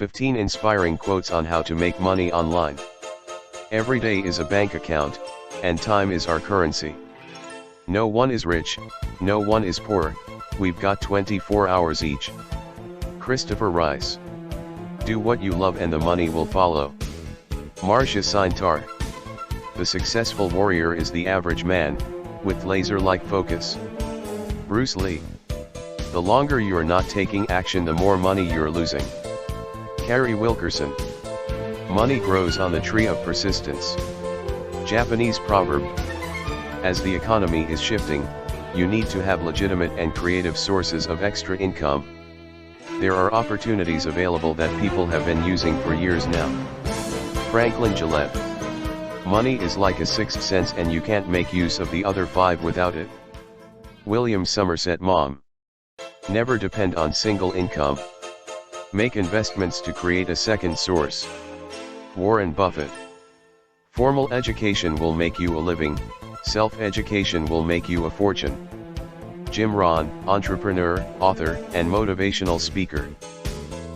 15 inspiring quotes on how to make money online. Every day is a bank account, and time is our currency. No one is rich, no one is poor, we've got 24 hours each. Christopher Rice. Do what you love and the money will follow. Marcia Sintar. The successful warrior is the average man, with laser-like focus. Bruce Lee. The longer you're not taking action, the more money you're losing. Carrie Wilkerson. Money grows on the tree of persistence. Japanese proverb. As the economy is shifting, you need to have legitimate and creative sources of extra income. There are opportunities available that people have been using for years now. Franklin Gillette. Money is like a sixth sense and you can't make use of the other five without it. William Somerset Maugham. Never depend on single income. Make investments to create a second source. Warren Buffett. Formal education will make you a living, self-education will make you a fortune. Jim Rohn, entrepreneur, author, and motivational speaker.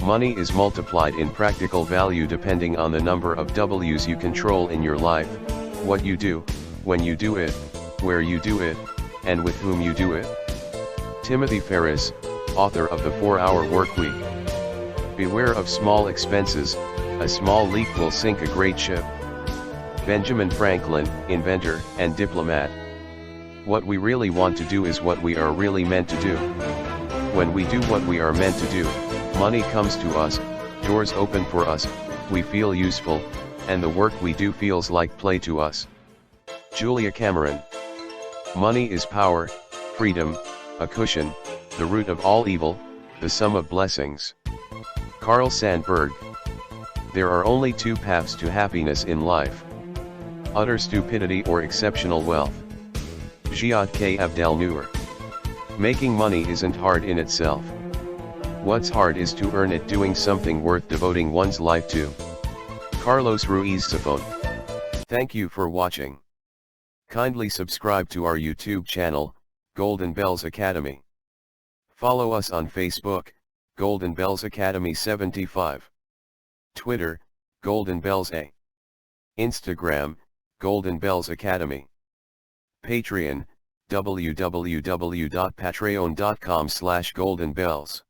Money is multiplied in practical value depending on the number of W's you control in your life, what you do, when you do it, where you do it, and with whom you do it. Timothy Ferriss, author of The 4-Hour Workweek. Beware of small expenses, a small leak will sink a great ship. Benjamin Franklin, inventor and diplomat. What we really want to do is what we are really meant to do. When we do what we are meant to do, money comes to us, doors open for us, we feel useful, and the work we do feels like play to us. Julia Cameron. Money is power, freedom, a cushion, the root of all evil, the sum of blessings. Carl Sandburg. There are only two paths to happiness in life: utter stupidity or exceptional wealth. Ziad K. Abdelnour. Making money isn't hard in itself. What's hard is to earn it doing something worth devoting one's life to. Carlos Ruiz Zafón. Thank you for watching. Kindly subscribe to our YouTube channel, Golden Bells Academy. Follow us on Facebook, Golden Bells Academy 75. Twitter, Golden Bells A. Instagram, Golden Bells Academy. Patreon, www.patreon.com/goldenbells.